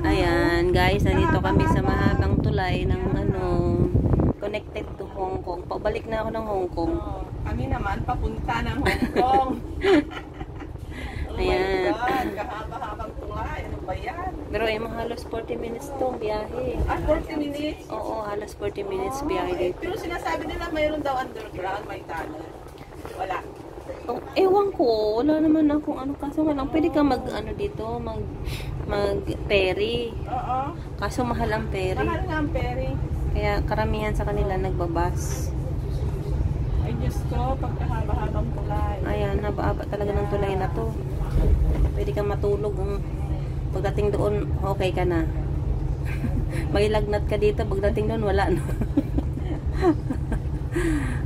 Ayan, guys, nandito kami sa mahabang tulay ng connected to Hong Kong. Pabalik na ako ng Hong Kong. Kami naman papunta ng Hong Kong. Oh Ayan. my God, kahaba-habang tulay. Ano ba yan? Pero mga halos 40 minutes tong biyahe. 40 minutes? Oo, halos 40 minutes biyahe dito. Pero sinasabi nila mayroon daw underground, may tunnel. Wala. Oh, ewan ko, wala naman akong kaso nga lang, pwede ka dito, mag ferry. Oo. Kaso mahal ang ferry. Mahal nga ang ferry. Kaya karamihan sa kanila nagbabas. Ay Diyos ko, pagkahaba-habang tulay. Ayan, haba-haba talaga ng tulay na to. Pwede kang matulog. Pagdating doon, okay ka na. May lagnat ka dito, pagdating doon, wala na.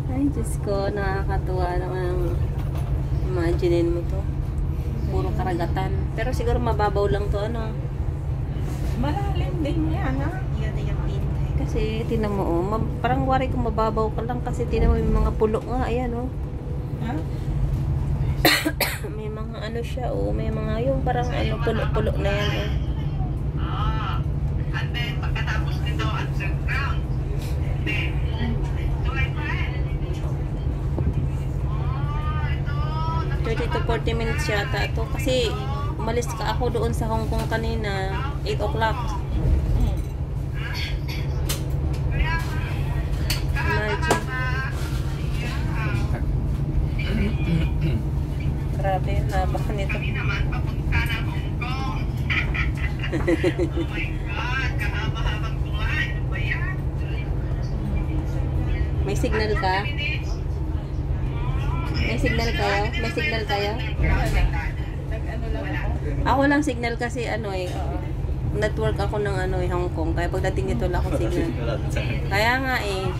Ay, Diyos ko, nakakatuwa naman. Imaginein mo to. Puro karagatan. Pero siguro mababaw lang to, Malalim din yan, ha? Kasi, tinan mo, parang wari kung mababaw ka lang kasi tinan mo yung mga pulo nga, ayan, Ha? May mga siya, may mga yung parang pulo-pulo na yan, And then, pagkatapos nito, underground. Then, tulay pa rin. Ito. 30 to 40 minutes yata ito. Kasi, umalis ka ako doon sa Hong Kong kanina, 8 o'clock. Imagine. Grabe, haba nito. Kami naman papunta ng Hong Kong. Oh my God, kahaba-habang tulay. Ano ba yan? May signal ka? May signal kayo? May signal kayo? Nag-ano lang ako. Ako lang signal kasi network ako ng Hong Kong. Kaya pagdating dito wala akong signal. Kaya nga ay.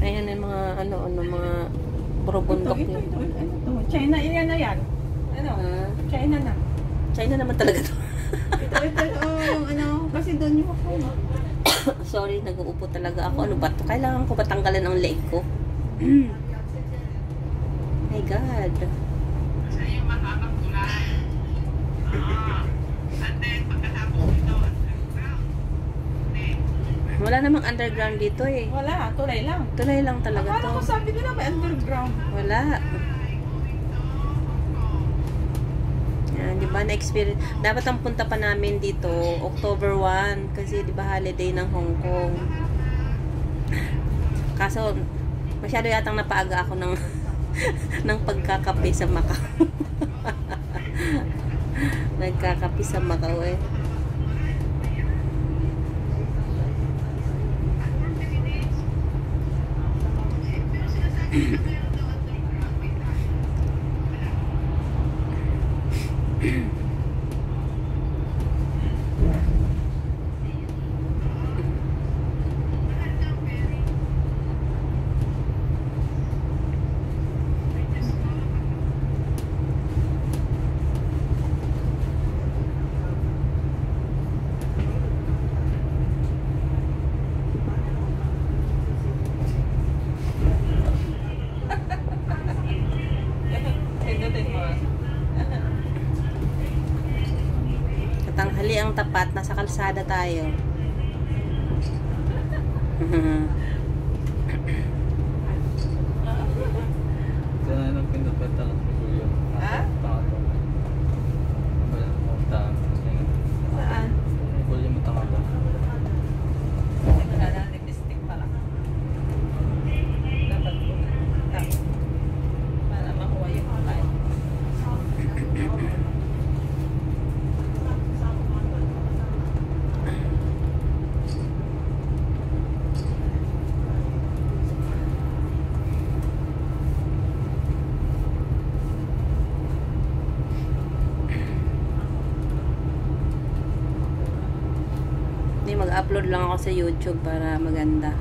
Ayan yung mga mga puro bundok Ito, yun. ano to? China, yan na yan. Ano? China na. China naman talaga to. Kasi doon yung ako. Sorry, nag-uupo talaga ako. Ano ba to? Kailangan ko ba tanggalan ang leg ko? My God. Sa iyo, mahabang tulay. And then, pagkatapos nito, underground. Then, Wala namang underground dito eh. Wala, tulay lang. Tulay lang talaga Akala to. ko sabi nila may underground. Wala. Yan, di ba na-experience. Dapat ang punta pa namin dito, October 1. Kasi di ba holiday ng Hong Kong. Kaso, masyado yatang napaaga ako ng ng pagkakape sa Macau. Nagkakape sa Macau eh. Pindutin mo. Katanghali ang tapat, nasa kalsada tayo. Kaya nang pindapat ang kuya. Ha? Saan? Kuya mo tanga ba? Wala na, lipstick pala. Dapat ko. Para makuha yung kulay. Hindi, mag-upload lang ako sa YouTube para maganda.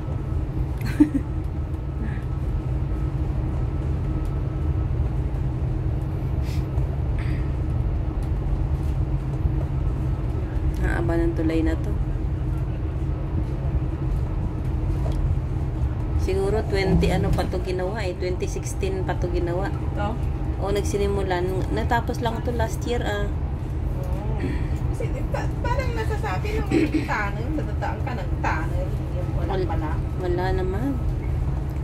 haba ng tulay na to. Siguro 20 ano pa to ginawa eh. 2016 pa to ginawa. Ito? O nagsinimulan. Natapos lang to last year ah. Kasi parang nasasabi ng tunnel, natataan ka ng tunnel. Yung wala pala. Wala naman.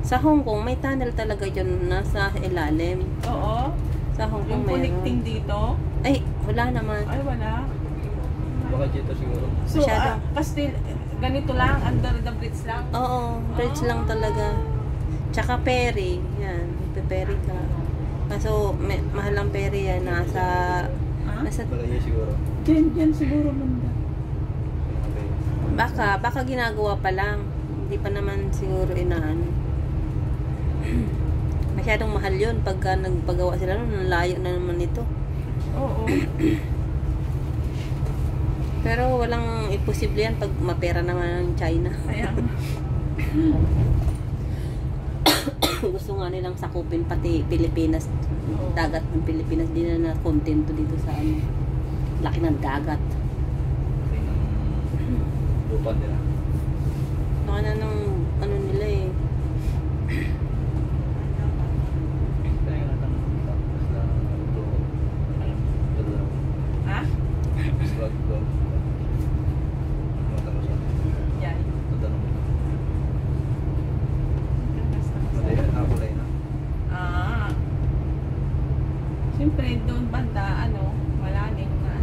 Sa Hong Kong, may tunnel talaga yun nasa ilalim. Oo. Sa Hong Kong Yung connecting dito. Ay, wala naman. Ay, wala. Baka dito siguro. So, Masyado. kasi ganito lang, under the bridge lang. Oo, bridge lang talaga. Tsaka ferry. Yan, pe-ferry ka. Kaso, mahal ang ferry yan. Nasa... Ha? nasa Balayo siguro. Diyan siguro banda. Okay. baka ginagawa pa lang. Hindi pa naman siguro inaan. Masyadong mahal yun pagka nagpagawa sila nun. Ang layo na naman ito. Oo. Pero walang imposible yan pag mapera naman ng China. Kaya, Gusto nga nilang sakupin pati Pilipinas. Oo. Dagat ng Pilipinas. Di na kontento dito sa ano. Laki ng dagat. Kasi ng lupa nila. Baka na ng ano nila eh. Kaya nga lang tapos na ito. Ito lang. ha? Swag ko. Mata ko siya. Yan. Ito tanong. Madayo na kulay na. Ah. Siyempre, doon banda, malalim na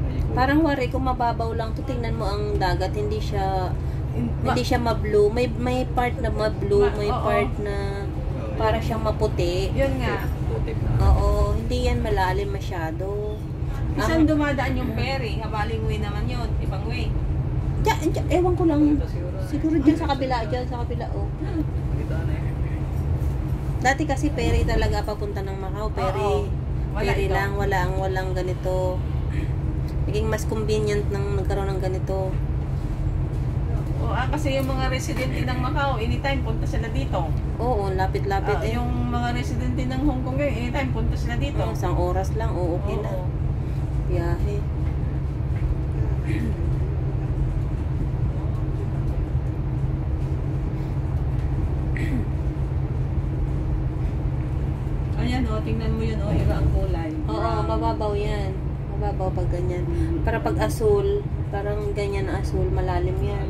May ikot. Parang wari kung mababaw lang to, tingnan mo ang dagat, hindi siya ma-blue. May part na ma-blue, may Oo. part na para siyang maputi. Yun nga. Putik na. Oo, hindi yan malalim masyado. Isang dumadaan yung ferry, habaling way naman yun, ibang way. Ewan ko lang. Ito siguro. Siguro dyan sa kabila, oh. Kita na eh. Dati kasi ferry talaga papunta ng Macau, ferry. Oo. Wala Ferry ito. lang, walang ganito. Naging mas convenient nang nagkaroon ng ganito. Kasi yung mga residente ng Macau, anytime punta sila dito. Oo, lapit-lapit eh. Yung mga residente ng Hong Kong, anytime punta sila dito. Isang oras lang, okay na. Oo. Biyahe. Ayan tingnan mo yun iba ang kulay. Oo, mababaw yan. Mababaw pag ganyan. Para pag asul, parang ganyan na asul, malalim yan.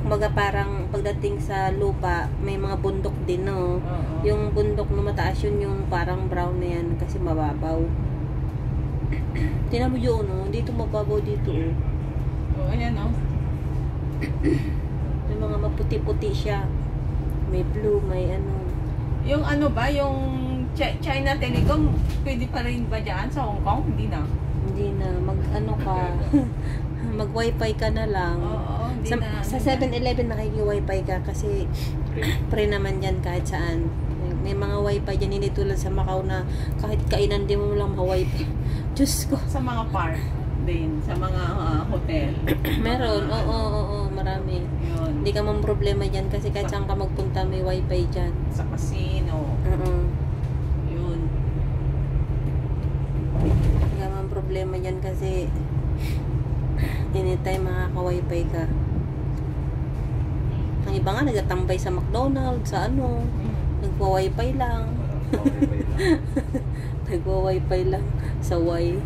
Kumbaga parang pagdating sa lupa, may mga bundok din, no? Oo. Yung bundok na mataas yun, yung parang brown na yan kasi mababaw. Tingnan mo yun, no? Dito mababaw dito, oh. Ayan May mga maputi-puti siya. May blue, may ano. Yung ba, yung China Telecom, pwede pa rin ba dyan sa Hong Kong? Hindi na. Hindi na, mag-ano ka, mag-wifi ka na lang. Oo, hindi Sa, na. sa 7-Eleven nakiki-wifi ka kasi free naman yan kahit saan. May mga wifi dyan, hindi tulad sa Macau na kahit kainan di mo lang ma-wifi. Diyos ko. Sa mga park din, sa mga hotel. Meron, oo, marami. Yun. Hindi ka mang problema dyan kasi kahit saan ka magpunta may wifi dyan. Sa casino. Oo. Yun. Hindi ka mang problema dyan kasi anytime makaka-wifi ka. Ang iba nga nagatambay sa McDonald's, sa ano, nagwa-wifi lang. Nagwa-wifi lang sa Y.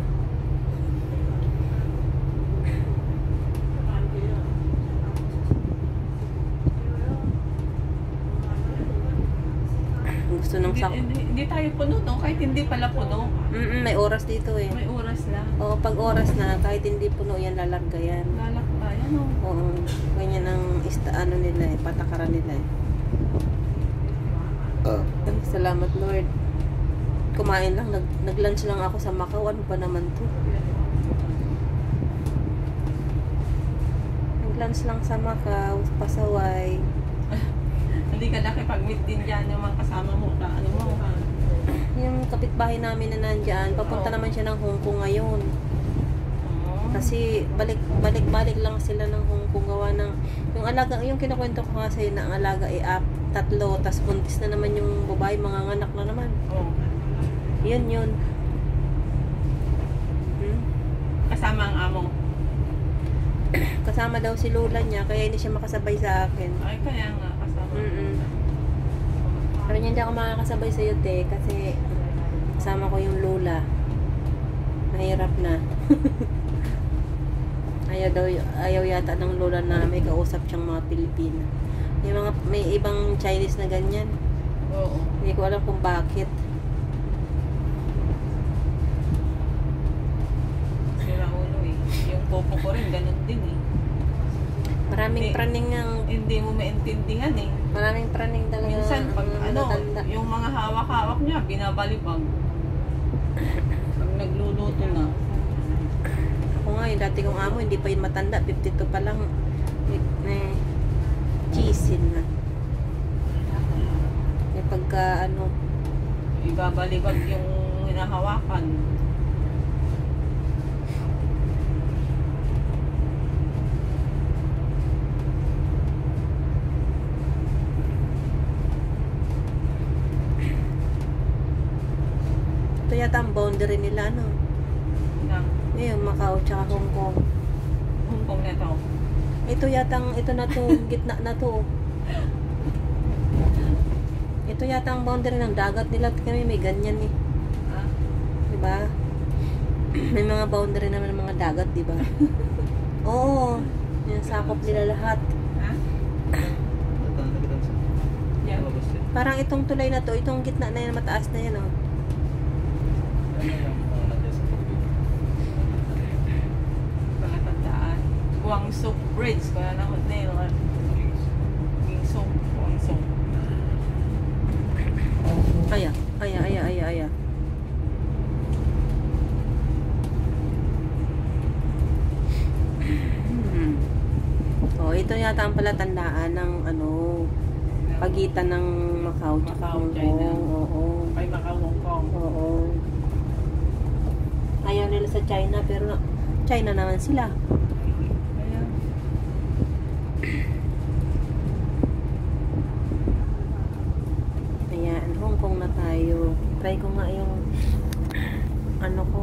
Gusto nang Hindi tayo puno, no? Kahit hindi pala puno. may oras dito eh. May oras lang. Oo, pag oras na, kahit hindi puno yan, lalarga yan. Lalak tayo, no? Oo, ganyan ang ano nila eh, patakaran nila eh. Ay, salamat Lord. Kumain lang, nag-lunch lang ako sa Macau. Ano pa naman to? Nag-lunch lang sa Macau, pasaway. Hindi ka nakipag-meet din dyan yung mga kasama mo. Ano mo? Yung kapitbahay namin na nandyan, papunta naman siya ng Hong Kong ngayon. Kasi balik lang sila ng Hong Kong gawa ng yung alaga, yung kinukwento ko kasi na ang alaga ay 3, tas buntis na naman yung babae, mga anak na naman. Oh. Yun. kasama ang amo. Kasama daw si lola niya, kaya hindi siya makasabay sa akin. Ay, kaya nga, kasama. Sabi niya, hindi ako makakasabay sa iyo, te, kasi kasama ko yung lola. Mahirap na. Ayaw yata ng lola na may kausap siyang mga Pilipina. May ibang Chinese na ganyan. Oo. Hindi ko alam kung bakit. Sira ulo eh. Yung popo ko rin, ganun din eh. Maraming Hindi. praning ang Hindi mo maintindihan eh. maraming praning talaga. Minsan, pag ang ano, matatanda. yung mga hawak-hawak niya, binabalibag. Pag nagluluto na. Ako nga, yung dati kong amo, hindi pa yun matanda. 52 pa lang. May chisin na. May pagka, ano, Ibabalibag yung hinahawakan. ito yata ang boundary nila, no? Ng Ngayon, Macau tsaka Hong Kong. Hong Kong na to. Ito na to, gitna na to. Ito yata ang boundary ng dagat nila. Kami may ganyan eh. Ha? Diba? May mga boundary naman ng mga dagat, diba? Oo. Yung sakop nila lahat. Ha? Nagdaan sa Yan. labas yan. Parang itong tulay na to, itong gitna na yan, mataas na yan, oh. Ano yung mga nandiyan sa tubig? Palatandaan. Guangzhou Bridge. Kaya na hotel. Guangzhou. Aya. Oh, ito yata ang palatandaan ng ano, pagitan ng Macau at Macau, Hong China. Kong. Oo. Kay Macau, Hong Kong. Oo. Ayaw nila sa China, pero China naman sila. Kaya, Ayan, Hong Kong na tayo. Try ko nga yung ano ko,